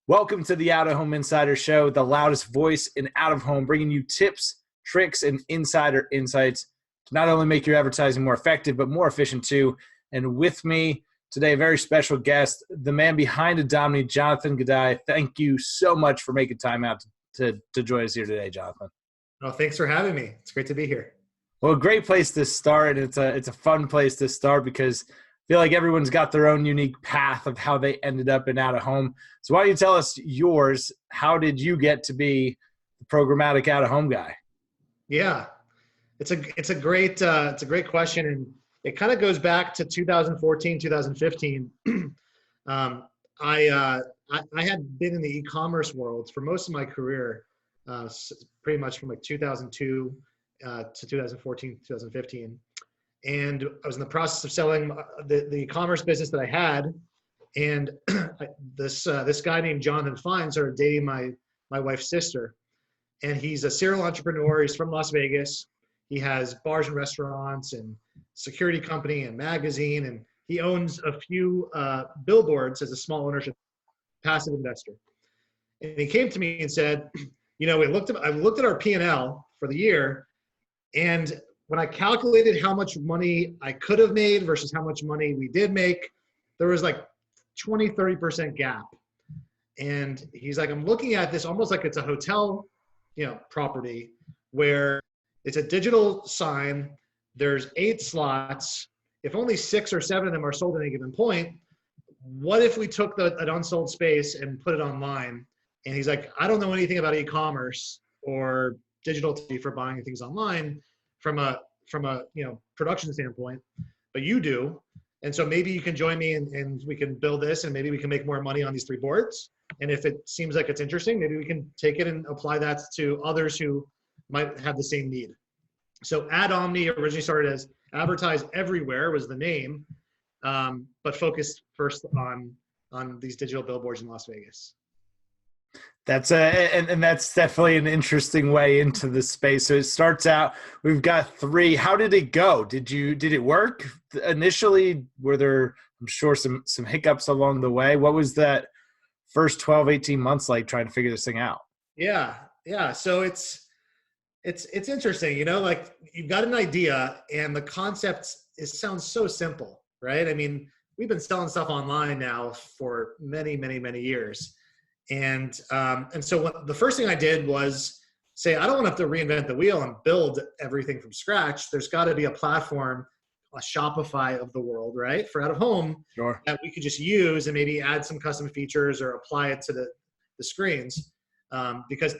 Welcome to the Out of Home Insider Show, the loudest voice in out of home, bringing you tips, tricks, and insider insights to not only make your advertising more effective, but more efficient too. And with me today, a very special guest, the man behind Adomni, Jonathan Gudai. Thank you so much for making time out to join us here today, Jonathan. Oh, thanks for having me. It's great to be here. Well, a great place to start. It's a fun place to start because I feel like everyone's got their own unique path of how they ended up in out of home. So why don't you tell us yours? How did you get to be the programmatic out of home guy? Yeah, it's a great question, and it kind of goes back to 2014, 2015. I had been in the e-commerce world for most of my career, pretty much from like 2002 to 2014, 2015. And I was in the process of selling the e-commerce business that I had. And this guy named Jonathan started dating my wife's sister. And he's a serial entrepreneur. He's from Las Vegas. He has bars and restaurants and security company and magazine. And he owns a few billboards as a small ownership passive investor. And he came to me and said, I looked at our P&L for the year, and when I calculated how much money I could have made versus how much money we did make, there was like 20-30% gap. And he's like, I'm looking at this almost like it's a hotel, property where it's a digital sign. There's 8 slots. If only 6 or 7 of them are sold at any given point, what if we took an unsold space and put it online? And he's like, I don't know anything about e-commerce or digital for buying things online from a production standpoint, but you do. And so maybe you can join me and we can build this, and maybe we can make more money on these 3 boards. And if it seems like it's interesting, maybe we can take it and apply that to others who might have the same need. So Adomni originally started as Advertise Everywhere was the name, but focused first on these digital billboards in Las Vegas. That's and that's definitely an interesting way into the space. So it starts out, we've got 3. How did it go? Did it work initially? Were there, I'm sure, some hiccups along the way? What was that first 12, 18 months like trying to figure this thing out? Yeah. So it's interesting, like you've got an idea and the concept sounds so simple, right? I mean, we've been selling stuff online now for many, many, many years. And so the first thing I did was say, I don't want to have to reinvent the wheel and build everything from scratch. There's got to be a platform, a Shopify of the world, right, for out of home, sure, that we could just use and maybe add some custom features or apply it to the screens. Because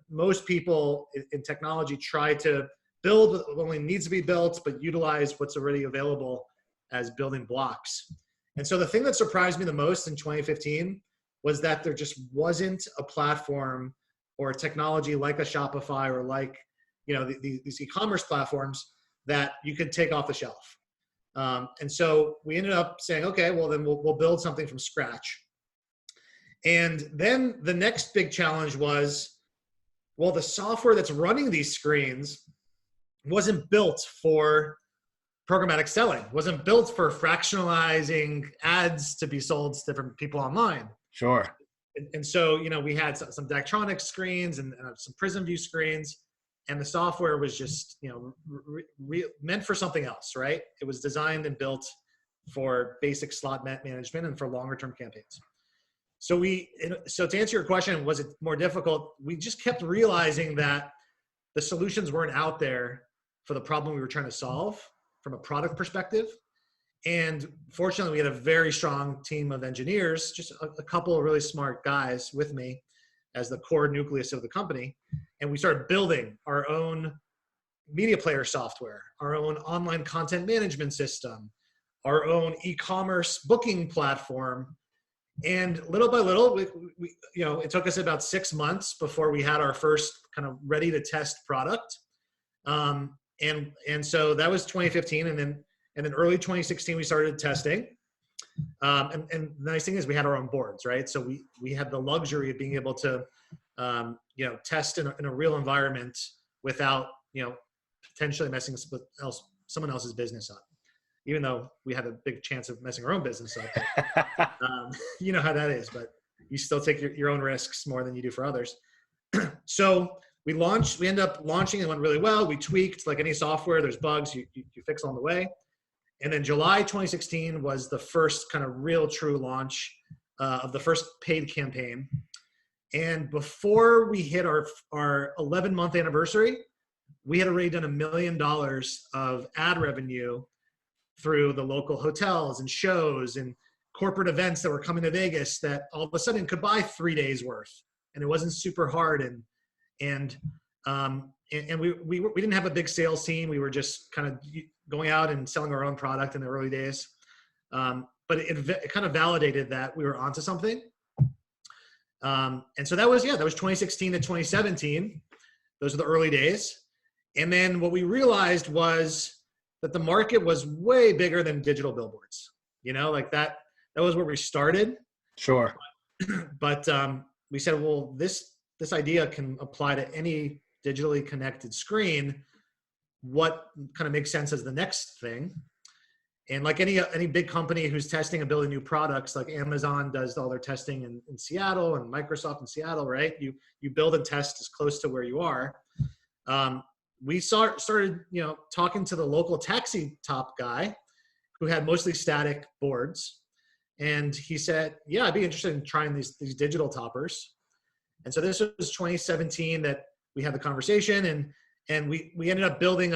most people in technology try to build what only needs to be built, but utilize what's already available as building blocks. And so the thing that surprised me the most in 2015 was that there just wasn't a platform or a technology like a Shopify or like, these e-commerce platforms that you could take off the shelf. And so we ended up saying, okay, well then we'll build something from scratch. And then the next big challenge was, well, the software that's running these screens wasn't built for programmatic selling, wasn't built for fractionalizing ads to be sold to different people online. Sure. And so, we had some Daktronics screens and some Prism View screens, and the software was just, meant for something else, right? It was designed and built for basic slot management and for longer term campaigns. So to answer your question, was it more difficult? We just kept realizing that the solutions weren't out there for the problem we were trying to solve from a product perspective. And fortunately, we had a very strong team of engineers, just a couple of really smart guys with me as the core nucleus of the company. And we started building our own media player software, our own online content management system, our own e-commerce booking platform. And little by little, we it took us about 6 months before we had our first kind of ready to test product. And so that was 2015. And then early 2016, we started testing. And the nice thing is we had our own boards, right? So we had the luxury of being able to, test in a real environment without, potentially messing someone else's business up, even though we had a big chance of messing our own business up. You know how that is, but you still take your own risks more than you do for others. So we ended up launching. It went really well. We tweaked, like any software, there's bugs, you fix along the way. And then July 2016 was the first kind of real true launch of the first paid campaign. And before we hit our 11-month anniversary, we had already done $1 million of ad revenue through the local hotels and shows and corporate events that were coming to Vegas that all of a sudden could buy 3 days worth. And it wasn't super hard. And we didn't have a big sales team. We were just kind of going out and selling our own product in the early days. But it kind of validated that we were onto something. And so that was 2016 to 2017. Those are the early days. And then what we realized was that the market was way bigger than digital billboards. Like that was where we started. Sure. But we said, well, this idea can apply to any digitally connected screen. What kind of makes sense as the next thing? And like any big company who's testing and building new products, like Amazon does all their testing in Seattle and Microsoft in Seattle, right? You build and test as close to where you are. We started, talking to the local taxi top guy who had mostly static boards. And he said, yeah, I'd be interested in trying these digital toppers. And so this was 2017 that we had the conversation, and we ended up building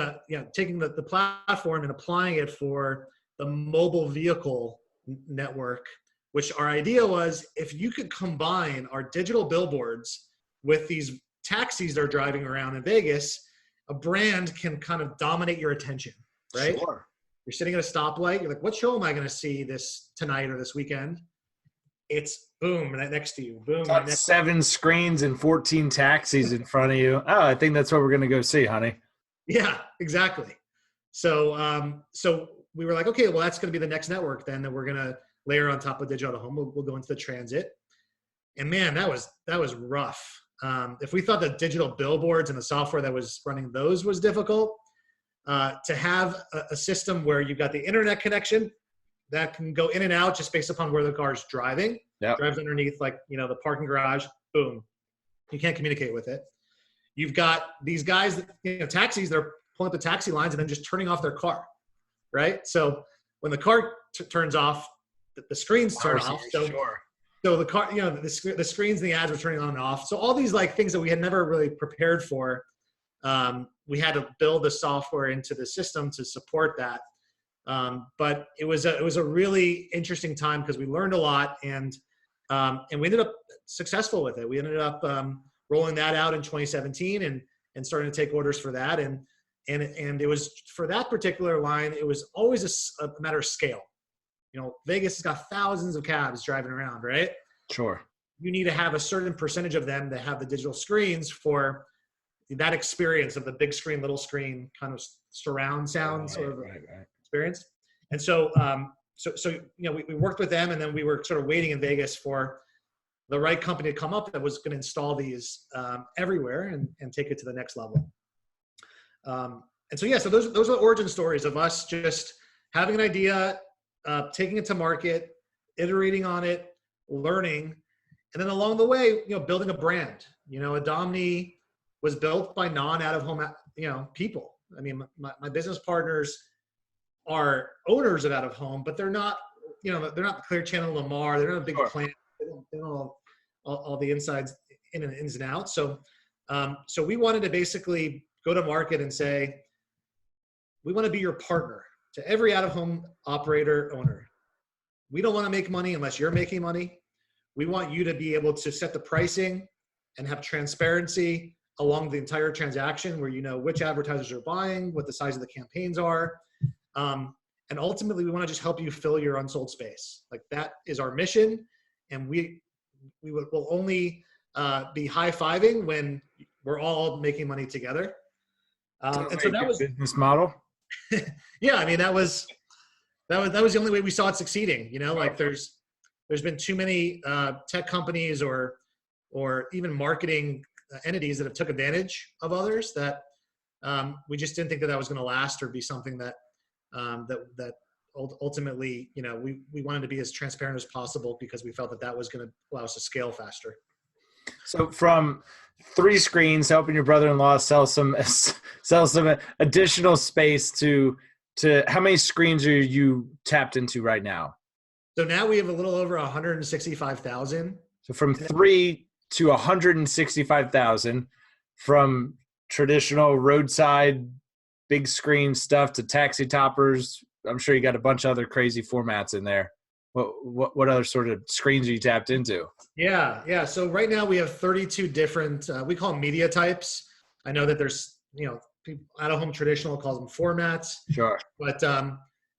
taking the platform and applying it for the mobile vehicle network, which our idea was, if you could combine our digital billboards with these taxis that are driving around in Vegas, a brand can kind of dominate your attention, right? Sure. You're sitting at a stoplight. You're like, what show am I going to see tonight or this weekend? It's boom, right next to you. Boom. Right 7 screens and 14 taxis in front of you. Oh, I think that's what we're going to go see, honey. Yeah, exactly. So we were like, okay, well, that's going to be the next network then that we're going to layer on top of digital out of home. We'll go into the transit. And man, that was rough. If we thought the digital billboards and the software that was running those was difficult, to have a system where you've got the internet connection that can go in and out just based upon where the car's driving. Yep. Drives underneath, like, the parking garage, boom. You can't communicate with it. You've got these guys, taxis, they're pulling up the taxi lines and then just turning off their car, right? So when the car turns off, the screens turn off. So the car, the screens and the ads were turning on and off. So all these like things that we had never really prepared for, we had to build the software into the system to support that. But it was a really interesting time because we learned a lot, and we ended up successful with it. We ended up rolling that out in 2017 and starting to take orders for that. And it was, for that particular line, it was always a matter of scale. Vegas has got thousands of cabs driving around, right? Sure. You need to have a certain percentage of them that have the digital screens for that experience of the big screen, little screen kind of surround sound sort of experience. And so, we worked with them, and then we were sort of waiting in Vegas for the right company to come up that was going to install these everywhere and take it to the next level. So those are the origin stories of us just having an idea, taking it to market, iterating on it, learning, and then along the way, building a brand. Adomni was built by non-out-of-home, people. I mean, my business partners are owners of out-of-home, but they're not, they're not the Clear Channel Lamar. They're not a big plant. They don't know all the insides, ins and outs. So we wanted to basically go to market and say, we want to be your partner to every out-of-home operator owner. We don't want to make money unless you're making money. We want you to be able to set the pricing and have transparency along the entire transaction, where you know which advertisers are buying, what the size of the campaigns are. And ultimately, we want to just help you fill your unsold space. Like, that is our mission. And we will only be high-fiving when we're all making money together. And so that was business model. Yeah, I mean, that was the only way we saw it succeeding. Like there's been too many tech companies or even marketing entities that have took advantage of others that we just didn't think that was going to last or be something that ultimately, we wanted to be as transparent as possible because we felt that was going to allow us to scale faster. So from 3 screens, helping your brother-in-law sell some additional space to how many screens are you tapped into right now? So now we have a little over 165,000. So from 3 to 165,000, from traditional roadside big screen stuff to taxi toppers. I'm sure you got a bunch of other crazy formats in there. What other sort of screens are you tapped into? Yeah. So right now we have 32 different, we call them media types. I know that there's, out of home traditional calls them formats. Sure. But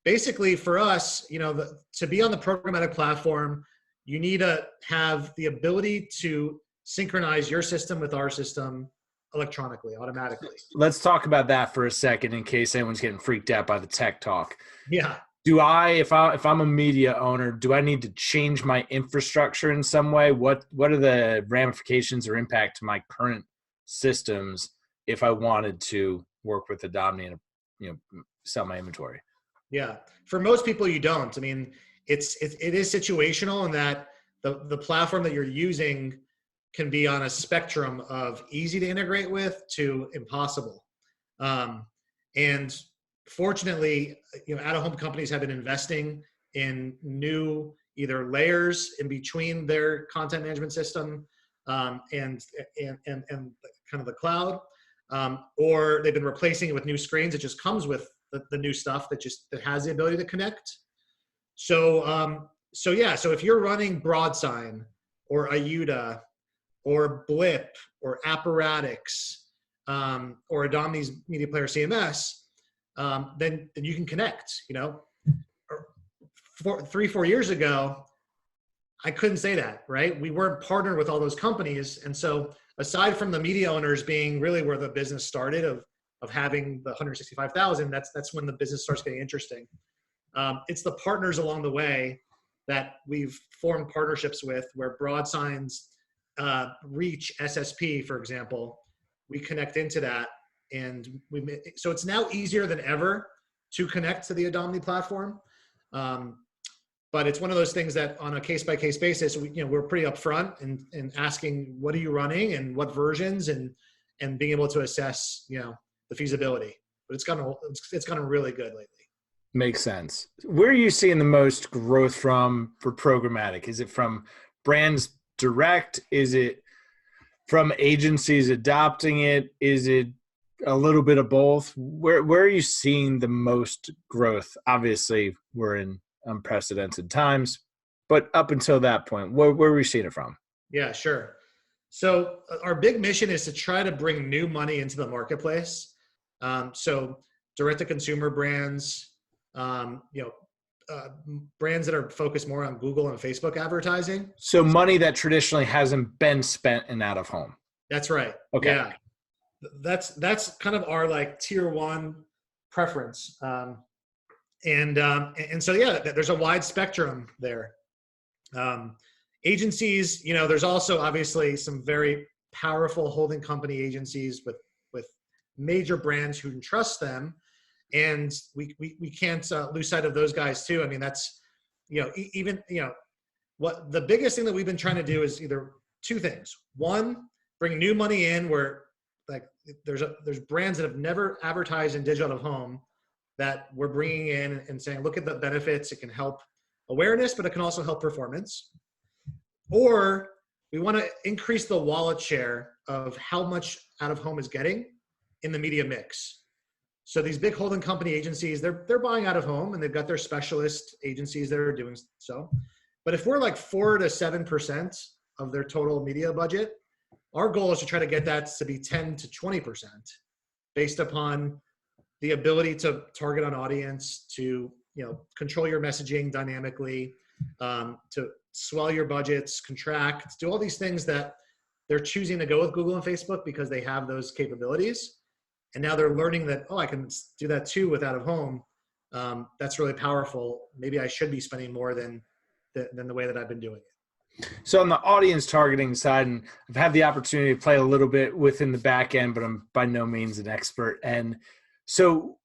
basically for us, to be on the programmatic platform, you need to have the ability to synchronize your system with our system electronically, automatically. Let's talk about that for a second in case anyone's getting freaked out by the tech talk. Yeah. If I'm a media owner, do I need to change my infrastructure in some way? What are the ramifications or impact to my current systems if I wanted to work with Adomni and sell my inventory? Yeah, for most people you don't. I mean, it is situational in that the platform that you're using can be on a spectrum of easy to integrate with to impossible. And fortunately, out-of-home companies have been investing in new either layers in between their content management system and kind of the cloud, or they've been replacing it with new screens. It just comes with the new stuff that has the ability to connect. So if you're running Broadsign or Ayuda or Blip or Apparatix or Adomni's Media Player CMS, then you can connect. 3-4 years ago, I couldn't say that, right? We weren't partnered with all those companies. And so aside from the media owners being really where the business started of having the 165,000, that's when the business starts getting interesting. It's the partners along the way that we've formed partnerships with, where Broadsign's Reach SSP, for example, we connect into that. And so it's now easier than ever to connect to the Adomni platform. But it's one of those things that on a case-by-case basis, we're pretty upfront and asking, what are you running and what versions, and being able to assess, the feasibility. But it's gotten really good lately. Makes sense. Where are you seeing the most growth from for programmatic? Is it from brands direct? Is it from agencies adopting it? Is it a little bit of both? Where are you seeing the most growth? Obviously, we're in unprecedented times, but up until that point, where are we seeing it from? Yeah, sure. So our big mission is to try to bring new money into the marketplace. So direct-to-consumer brands, brands that are focused more on Google and Facebook advertising. So money that traditionally hasn't been spent in out of home. That's right. Okay. Yeah. That's kind of our tier one preference. And so, yeah, there's a wide spectrum there. Agencies, there's also obviously some very powerful holding company agencies with major brands who can trust them. And we can't lose sight of those guys too. I mean, that's, what the biggest thing that we've been trying to do is either two things. One, bring new money in where there's brands that have never advertised in digital out of home that we're bringing in and saying, look at the benefits. It can help awareness, but it can also help performance. Or we want to increase the wallet share of how much out of home is getting in the media mix. So these big holding company agencies, they're buying out of home and they've got their specialist agencies that are doing so. But if we're 4 to 7% of their total media budget, our goal is to try to get that to be 10 to 20% based upon the ability to target an audience, to control your messaging dynamically, to swell your budgets, contract, do all these things that they're choosing to go with Google and Facebook because they have those capabilities. And now they're learning that, I can do that too with out of home. That's really powerful. Maybe I should be spending more than the way that I've been doing it. So on the audience targeting side, and I've had the opportunity to play a little bit within the back end, but I'm by no means an expert. And so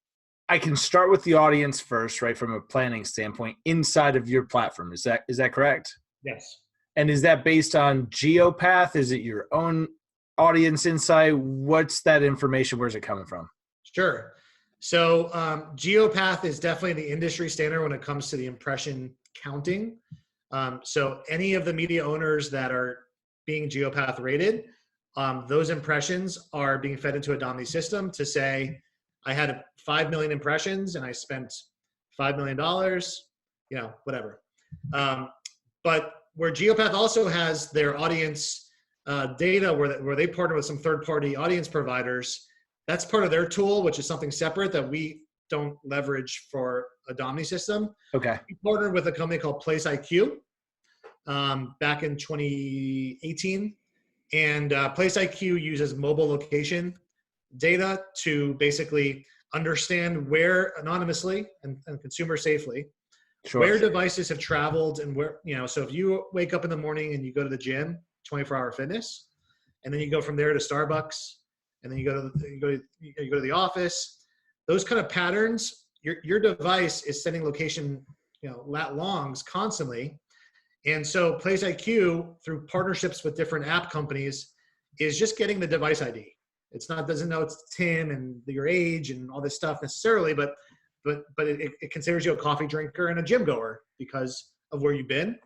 I can start with the audience first, right? From a planning standpoint inside of your platform. Is that correct? Yes. And is that based on GeoPath? Is it your own audience insight? What's that information? Where's it coming from? Sure. So GeoPath is definitely the industry standard when it comes to the impression counting. So any of the media owners that are being GeoPath rated, those impressions are being fed into Adomni system to say, I had 5 million impressions and I spent $5 million, whatever. But where GeoPath also has their audience data where they partner with some third-party audience providers, that's part of their tool, which is something separate that we don't leverage for Adomni system. Okay. We partnered with a company called Place IQ back in 2018. And Place IQ uses mobile location data to basically understand where anonymously and consumer safely, where devices have traveled and where, so if you wake up in the morning and you go to the gym, 24-hour fitness, and then you go from there to Starbucks, and then you go to the office, those kind of patterns, your device is sending location, lat longs constantly. And so Place IQ, through partnerships with different app companies, is just getting the device ID. Doesn't know it's Tim and your age and all this stuff necessarily, but it considers you a coffee drinker and a gym goer because of where you've been.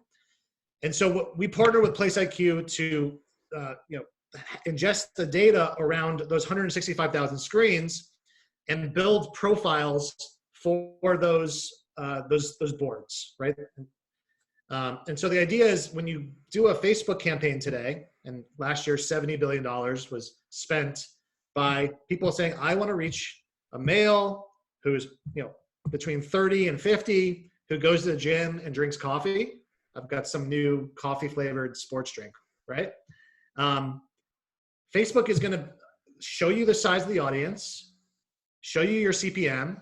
And so we partner with Place IQ to ingest the data around those 165,000 screens and build profiles for those boards, right? And so the idea is when you do a Facebook campaign today, and last year $70 billion was spent by people saying, I want to reach a male who's between 30 and 50 who goes to the gym and drinks coffee. I've got some new coffee flavored sports drink, right? Facebook is going to show you the size of the audience, show you your CPM,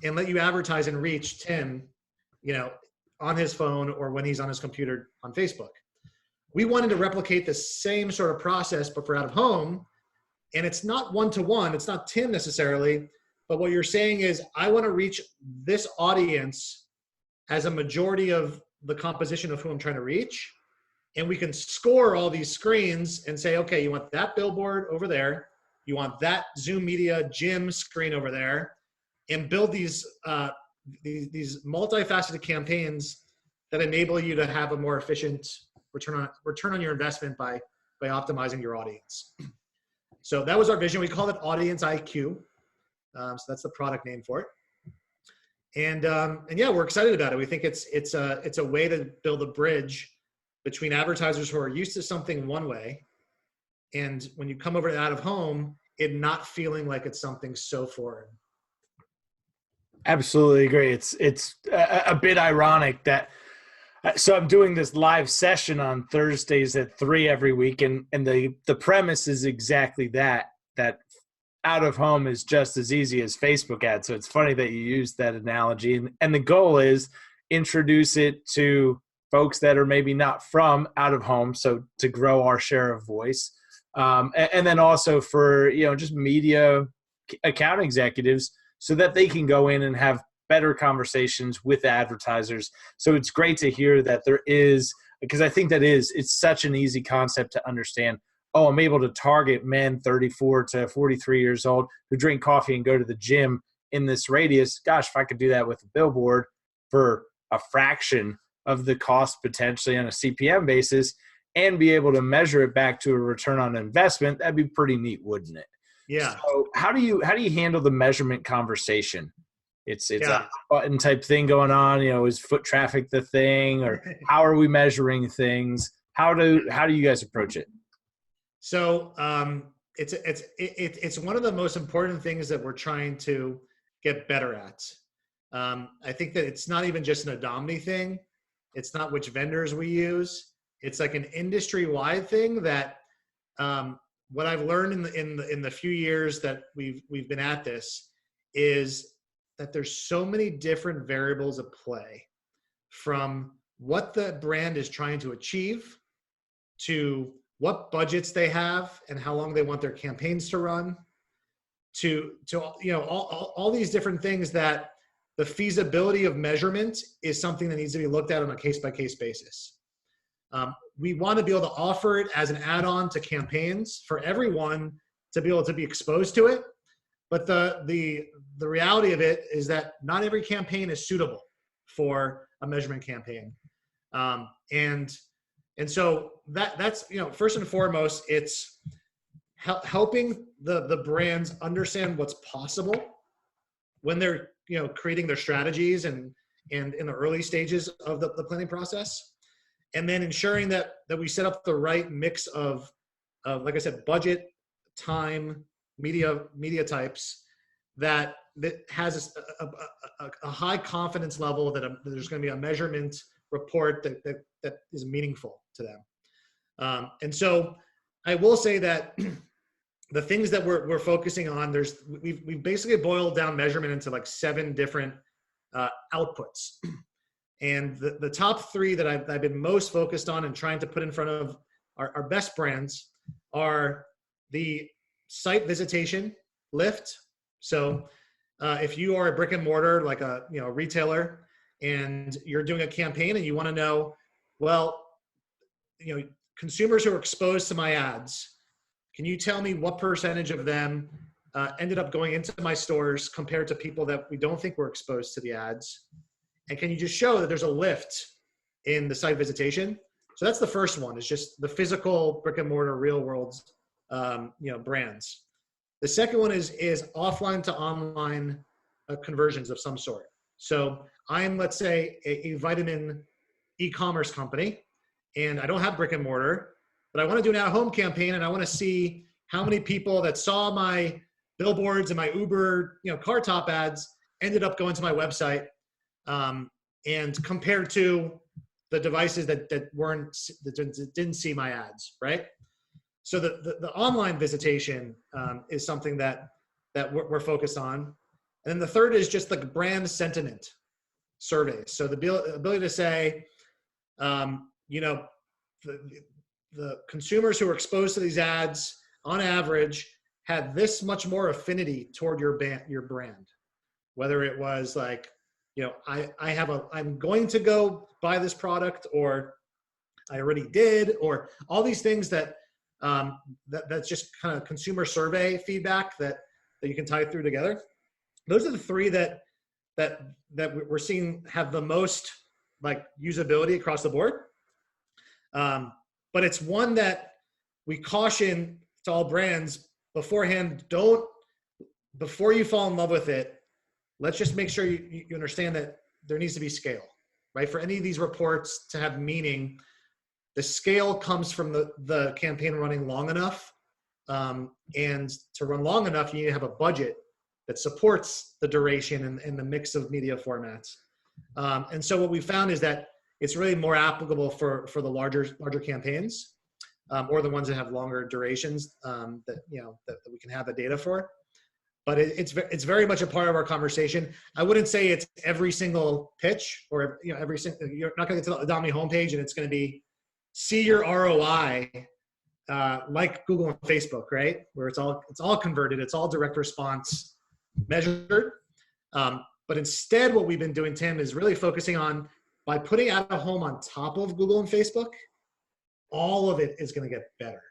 and let you advertise and reach Tim, on his phone or when he's on his computer on Facebook. We wanted to replicate the same sort of process, but for out of home. And it's not one-to-one. It's not Tim necessarily, but what you're saying is, I want to reach this audience as a majority of the composition of who I'm trying to reach. And we can score all these screens and say, okay, you want that billboard over there. You want that Zoom Media gym screen over there, and build these multifaceted campaigns that enable you to have a more efficient return on your investment by optimizing your audience. So that was our vision. We called it Audience IQ. So that's the product name for it. And yeah, we're excited about it. We think it's a way to build a bridge between advertisers who are used to something one way, and when you come over to out of home, it not feeling like it's something so foreign. Absolutely agree. It's a bit ironic that, so I'm doing this live session on Thursdays at 3 every week, and the premise is exactly that out of home is just as easy as Facebook ads. So it's funny that you used that analogy, and the goal is introduce it to folks that are maybe not from out of home, so to grow our share of voice, and then also for just media account executives, so that they can go in and have better conversations with advertisers. So it's great to hear that there is, because I think it's such an easy concept to understand. Oh, I'm able to target men 34 to 43 years old who drink coffee and go to the gym in this radius. Gosh, if I could do that with a billboard for a fraction of the cost potentially on a CPM basis and be able to measure it back to a return on investment, that'd be pretty neat, wouldn't it? Yeah. So how do you handle the measurement conversation? It's a button type thing going on. Is foot traffic the thing, or how are we measuring things? How do you guys approach it? So it's one of the most important things that we're trying to get better at. I think that it's not even just an Adomni thing. It's not which vendors we use. It's like an industry-wide thing that what I've learned in the few years that we've been at this is that there's so many different variables at play, from what the brand is trying to achieve to what budgets they have and how long they want their campaigns to run, to all these different things that the feasibility of measurement is something that needs to be looked at on a case-by-case basis. We want to be able to offer it as an add-on to campaigns for everyone to be able to be exposed to it. But the reality of it is that not every campaign is suitable for a measurement campaign. And so that's, first and foremost, it's helping the brands understand what's possible when they're, creating their strategies and in the early stages of the planning process. And then ensuring that we set up the right mix of like I said, budget, time, media types that has a high confidence level that there's going to be a measurement report that is meaningful to them. And so I will say that the things that we're focusing on, we've basically boiled down measurement into like 7 different outputs. And the top 3 that I've been most focused on and trying to put in front of our best brands are the site visitation lift. So if you are a brick and mortar, like a retailer, and you're doing a campaign and you want to know, well, consumers who are exposed to my ads, can you tell me what percentage of them ended up going into my stores compared to people that we don't think were exposed to the ads? And can you just show that there's a lift in the site visitation? So that's the first one, is just the physical brick and mortar real world, brands. The second one is offline to online conversions of some sort. So I'm, let's say, a vitamin e-commerce company, and I don't have brick and mortar, but I want to do an at-home campaign, and I want to see how many people that saw my billboards and my Uber, car top ads ended up going to my website. And compared to the devices that didn't see my ads, right? So the online visitation is something that we're focused on. And then the third is just the brand sentiment surveys. So the ability to say, the consumers who are exposed to these ads on average had this much more affinity toward your brand, whether it was like, I'm going to go buy this product, or I already did, or all these things that's just kind of consumer survey feedback that you can tie through together. Those are the 3 that we're seeing have the most like usability across the board. But it's one that we caution to all brands beforehand. Before you fall in love with it, let's just make sure you understand that there needs to be scale, right? For any of these reports to have meaning, the scale comes from the campaign running long enough. And to run long enough, you need to have a budget that supports the duration and the mix of media formats. And so what we found is that it's really more applicable for the larger campaigns, or the ones that have longer durations that we can have the data for. But it's very much a part of our conversation. I wouldn't say it's every single pitch, or every single. You're not going to get to the Adomni homepage and it's going to be see your ROI like Google and Facebook, right? Where it's all converted, it's all direct response measured. But instead, what we've been doing, Tim, is really focusing on, by putting out of home on top of Google and Facebook, all of it is going to get better.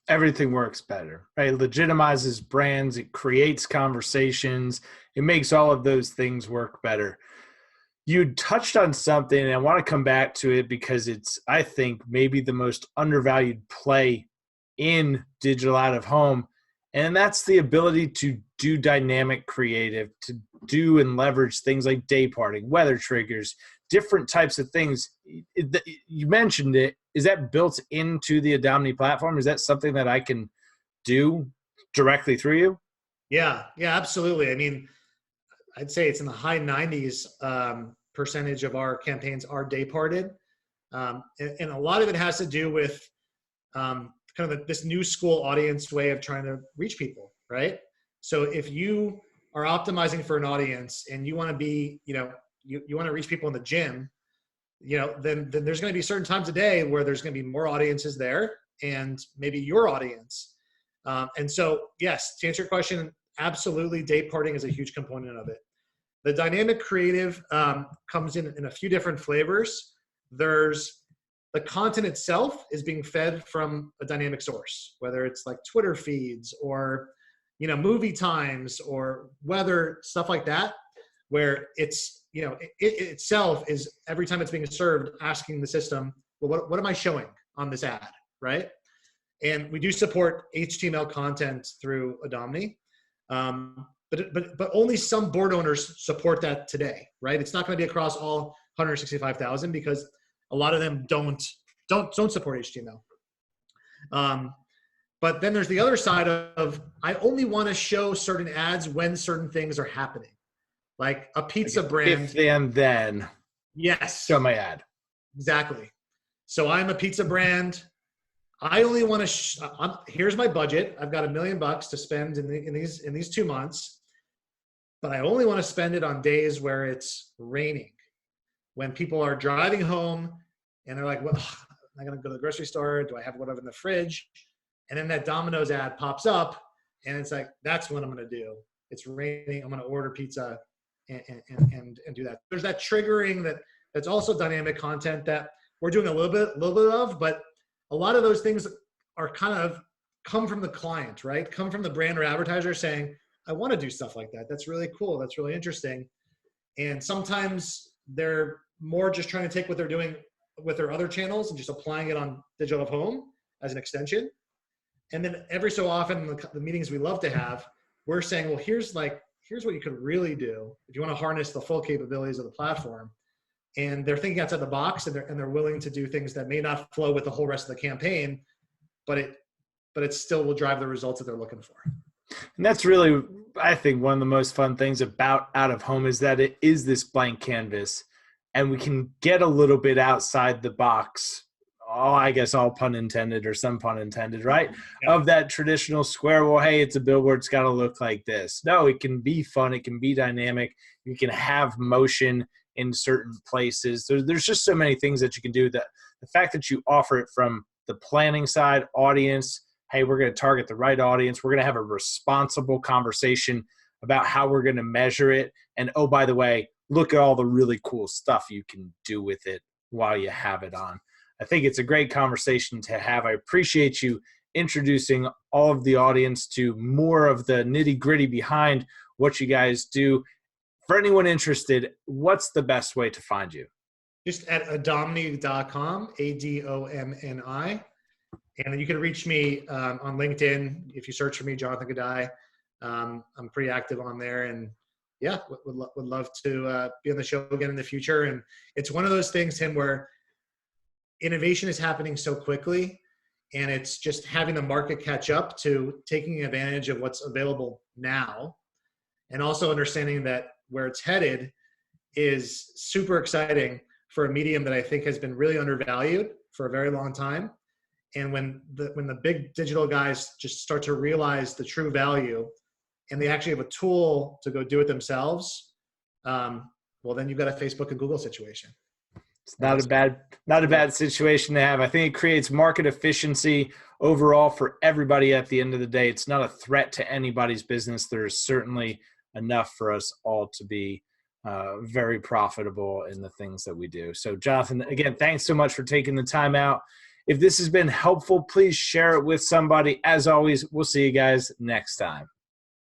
Everything works better, right? It legitimizes brands. It creates conversations. It makes all of those things work better. You touched on something, and I want to come back to it because it's, I think, maybe the most undervalued play in digital out of home. And that's the ability to do dynamic creative, to do and leverage things like day parting, weather triggers, different types of things. You mentioned it. Is that built into the Adomni platform? Is that something that I can do directly through you? Yeah, absolutely. I mean, I'd say it's in the high 90s percentage of our campaigns are day parted. And a lot of it has to do with kind of this new school audience way of trying to reach people, right? So if you are optimizing for an audience and you want to be, you want to reach people in the gym, then there's going to be certain times a day where there's going to be more audiences there, and maybe your audience. And so, yes, to answer your question, absolutely day parting is a huge component of it. The dynamic creative comes in a few different flavors. There's the content itself is being fed from a dynamic source, whether it's like Twitter feeds or, movie times or weather, stuff like that, where it's, it itself is every time it's being served, asking the system, well, what am I showing on this ad, right? And we do support HTML content through Adomni, but only some board owners support that today, right? It's not going to be across all 165,000 because a lot of them don't support HTML. But then there's the other side of I only want to show certain ads when certain things are happening, like a pizza brand. If then. Yes. Show my ad. Exactly. So I'm a pizza brand. I only want to. Here's my budget. I've got $1 million to spend in these 2 months, but I only want to spend it on days where it's raining, when people are driving home and they're like, "Well, am I going to go to the grocery store? Do I have whatever in the fridge?" And then that Domino's ad pops up, and it's like, "That's what I'm going to do. It's raining. I'm going to order pizza and do that." There's that triggering that's also dynamic content that we're doing a little bit of, but a lot of those things are kind of come from the client, right? Come from the brand or advertiser saying, I want to do stuff like that. That's really cool. That's really interesting. And sometimes they're more just trying to take what they're doing with their other channels and just applying it on digital of home as an extension. And then every so often, the meetings we love to have, we're saying, well, here's what you could really do if you want to harness the full capabilities of the platform. And they're thinking outside the box, and they're willing to do things that may not flow with the whole rest of the campaign, but it still will drive the results that they're looking for. And that's really, I think, one of the most fun things about out of home is that it is this blank canvas, and we can get a little bit outside the box. Oh, I guess all pun intended or some pun intended, right? Yeah. Of that traditional square. Well, hey, it's a billboard. It's got to look like this. No, it can be fun. It can be dynamic. You can have motion in certain places. There's just so many things that you can do. That the fact that you offer it from the planning side, audience, hey, we're going to target the right audience. We're going to have a responsible conversation about how we're going to measure it. And oh, by the way, look at all the really cool stuff you can do with it while you have it on. I think it's a great conversation to have. I appreciate you introducing all of the audience to more of the nitty-gritty behind what you guys do. For anyone interested, what's the best way to find you? Just at adomni.com, ADOMNI. And then you can reach me on LinkedIn. If you search for me, Jonathan Gudai, I'm pretty active on there. And yeah, would love to be on the show again in the future. And it's one of those things, Tim, where innovation is happening so quickly, and it's just having the market catch up to taking advantage of what's available now, and also understanding that where it's headed is super exciting for a medium that I think has been really undervalued for a very long time. And when the big digital guys just start to realize the true value, and they actually have a tool to go do it themselves, well, then you've got a Facebook and Google situation. It's not a bad situation to have. I think it creates market efficiency overall for everybody at the end of the day. It's not a threat to anybody's business. There's certainly enough for us all to be very profitable in the things that we do. So, Jonathan, again, thanks so much for taking the time out. If this has been helpful, please share it with somebody. As always, we'll see you guys next time.